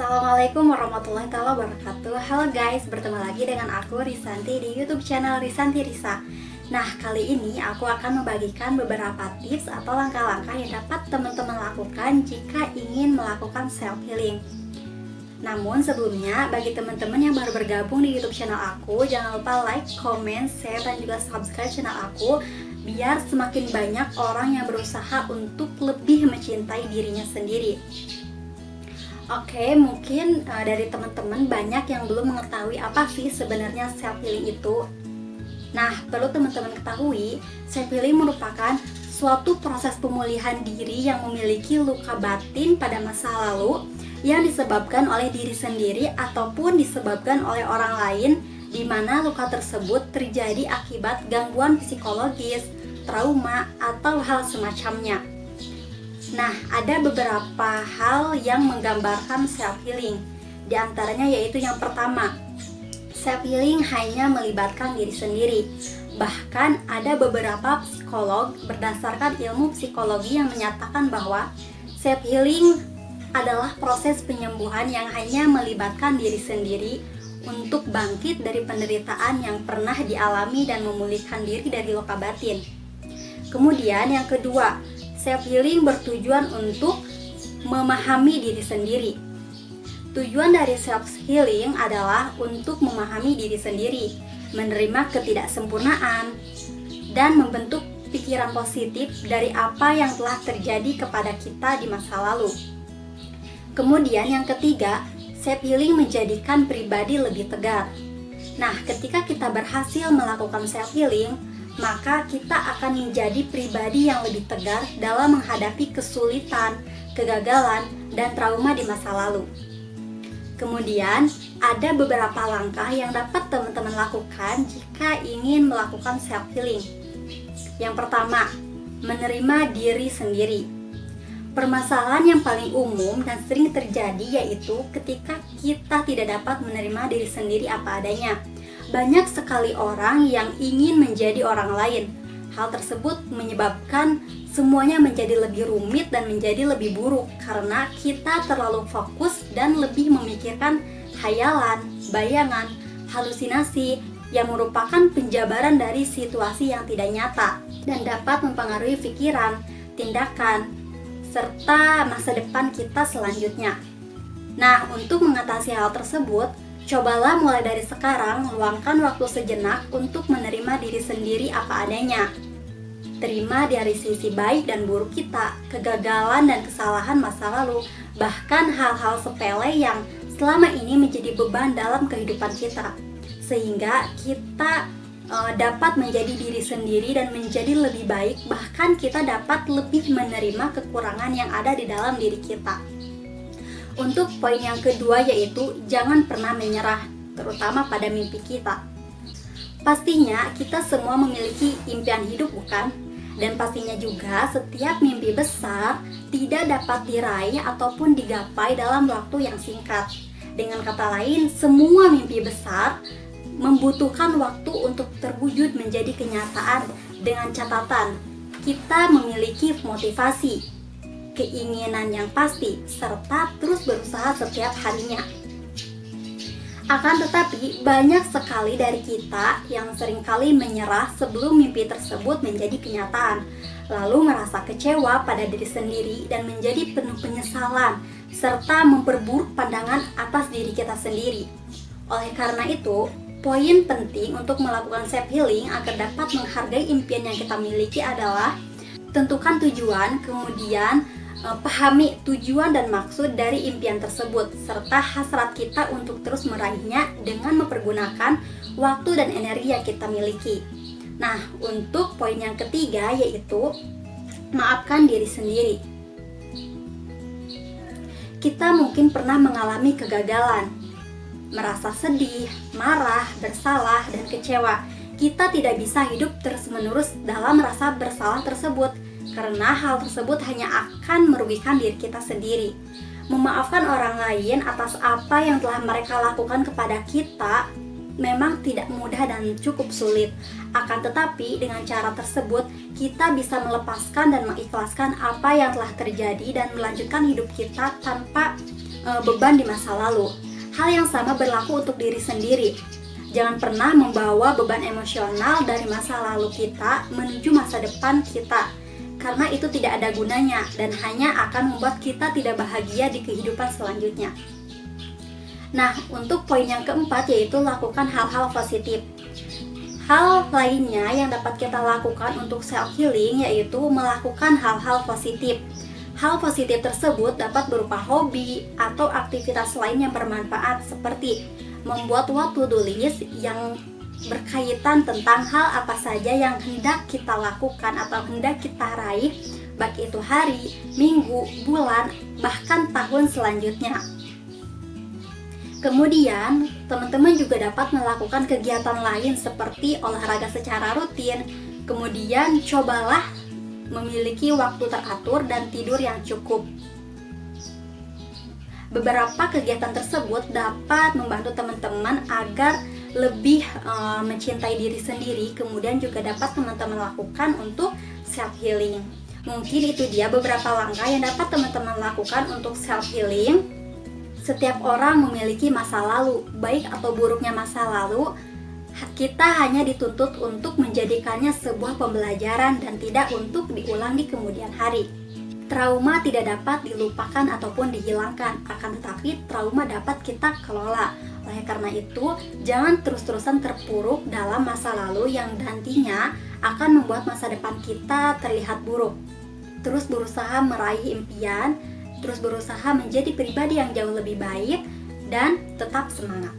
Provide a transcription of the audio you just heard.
Assalamualaikum warahmatullahi wabarakatuh. Halo guys, bertemu lagi dengan aku Risanti di YouTube channel Risanti Risa. Nah, kali ini aku akan membagikan beberapa tips atau langkah-langkah yang dapat teman-teman lakukan jika ingin melakukan self healing. Namun sebelumnya, bagi teman-teman yang baru bergabung di YouTube channel aku, jangan lupa like, comment, share, dan juga subscribe channel aku biar semakin banyak orang yang berusaha untuk lebih mencintai dirinya sendiri. Oke, mungkin dari teman-teman banyak yang belum mengetahui apa sih sebenarnya self healing itu. Nah, perlu teman-teman ketahui, self healing merupakan suatu proses pemulihan diri yang memiliki luka batin pada masa lalu yang disebabkan oleh diri sendiri ataupun disebabkan oleh orang lain, di mana luka tersebut terjadi akibat gangguan psikologis, trauma, atau hal semacamnya. Nah, ada beberapa hal yang menggambarkan self healing. Di antaranya yaitu yang pertama, self healing hanya melibatkan diri sendiri. Bahkan ada beberapa psikolog berdasarkan ilmu psikologi yang menyatakan bahwa self healing adalah proses penyembuhan yang hanya melibatkan diri sendiri untuk bangkit dari penderitaan yang pernah dialami dan memulihkan diri dari luka batin. Kemudian yang kedua, self healing bertujuan untuk memahami diri sendiri. Tujuan dari self healing adalah untuk memahami diri sendiri, menerima ketidaksempurnaan, dan membentuk pikiran positif dari apa yang telah terjadi kepada kita di masa lalu. Kemudian yang ketiga, self healing menjadikan pribadi lebih tegar. Nah, ketika kita berhasil melakukan self healing, maka kita akan menjadi pribadi yang lebih tegar dalam menghadapi kesulitan, kegagalan, dan trauma di masa lalu. Kemudian, ada beberapa langkah yang dapat teman-teman lakukan jika ingin melakukan self healing. Yang pertama, menerima diri sendiri. Permasalahan yang paling umum dan sering terjadi yaitu ketika kita tidak dapat menerima diri sendiri apa adanya. Banyak sekali orang yang ingin menjadi orang lain. Hal tersebut menyebabkan semuanya menjadi lebih rumit dan menjadi lebih buruk karena kita terlalu fokus dan lebih memikirkan hayalan, bayangan, halusinasi yang merupakan penjabaran dari situasi yang tidak nyata dan dapat mempengaruhi pikiran, tindakan, serta masa depan kita selanjutnya. Nah, untuk mengatasi hal tersebut, cobalah mulai dari sekarang luangkan waktu sejenak untuk menerima diri sendiri apa adanya. Terima dari sisi baik dan buruk kita, kegagalan dan kesalahan masa lalu, bahkan hal-hal sepele yang selama ini menjadi beban dalam kehidupan kita. Sehingga kita dapat menjadi diri sendiri dan menjadi lebih baik, bahkan kita dapat lebih menerima kekurangan yang ada di dalam diri kita. Untuk poin yang kedua yaitu jangan pernah menyerah, terutama pada mimpi kita. Pastinya kita semua memiliki impian hidup, bukan? Dan pastinya juga setiap mimpi besar tidak dapat diraih ataupun digapai dalam waktu yang singkat. Dengan kata lain, semua mimpi besar membutuhkan waktu untuk terwujud menjadi kenyataan, dengan catatan kita memiliki motivasi, keinginan yang pasti, serta terus berusaha setiap harinya. Akan tetapi, banyak sekali dari kita yang seringkali menyerah sebelum mimpi tersebut menjadi kenyataan, lalu merasa kecewa pada diri sendiri dan menjadi penuh penyesalan, serta memperburuk pandangan atas diri kita sendiri. Oleh karena itu, poin penting untuk melakukan self healing agar dapat menghargai impian yang kita miliki adalah tentukan tujuan, kemudian pahami tujuan dan maksud dari impian tersebut, serta hasrat kita untuk terus meraihnya dengan mempergunakan waktu dan energi yang kita miliki. Nah, untuk poin yang ketiga yaitu maafkan diri sendiri. Kita mungkin pernah mengalami kegagalan, merasa sedih, marah, bersalah, dan kecewa. Kita tidak bisa hidup terus-menerus dalam rasa bersalah tersebut, karena hal tersebut hanya akan merugikan diri kita sendiri. Memaafkan orang lain atas apa yang telah mereka lakukan kepada kita memang tidak mudah dan cukup sulit. Akan tetapi dengan cara tersebut kita bisa melepaskan dan mengikhlaskan apa yang telah terjadi dan melanjutkan hidup kita tanpa beban di masa lalu. Hal yang sama berlaku untuk diri sendiri. Jangan pernah membawa beban emosional dari masa lalu kita menuju masa depan kita, karena itu tidak ada gunanya dan hanya akan membuat kita tidak bahagia di kehidupan selanjutnya. Nah, untuk poin yang keempat yaitu lakukan hal-hal positif. Hal lainnya yang dapat kita lakukan untuk self healing yaitu melakukan hal-hal positif. Hal positif tersebut dapat berupa hobi atau aktivitas lain yang bermanfaat seperti membuat to-do list yang berkaitan tentang hal apa saja yang hendak kita lakukan atau hendak kita raih, baik itu hari, minggu, bulan, bahkan tahun selanjutnya. Kemudian, teman-teman juga dapat melakukan kegiatan lain seperti olahraga secara rutin. Kemudian, cobalah memiliki waktu teratur dan tidur yang cukup. Beberapa kegiatan tersebut dapat membantu teman-teman agar lebih mencintai diri sendiri, kemudian juga dapat teman-teman lakukan untuk self healing. Mungkin itu dia beberapa langkah yang dapat teman-teman lakukan untuk self healing. Setiap orang memiliki masa lalu, baik atau buruknya masa lalu, kita hanya dituntut untuk menjadikannya sebuah pembelajaran dan tidak untuk diulang di kemudian hari. Trauma tidak dapat dilupakan ataupun dihilangkan, akan tetapi trauma dapat kita kelola. Oleh karena itu, jangan terus-terusan terpuruk dalam masa lalu yang nantinya akan membuat masa depan kita terlihat buruk. Terus berusaha meraih impian, terus berusaha menjadi pribadi yang jauh lebih baik, dan tetap semangat.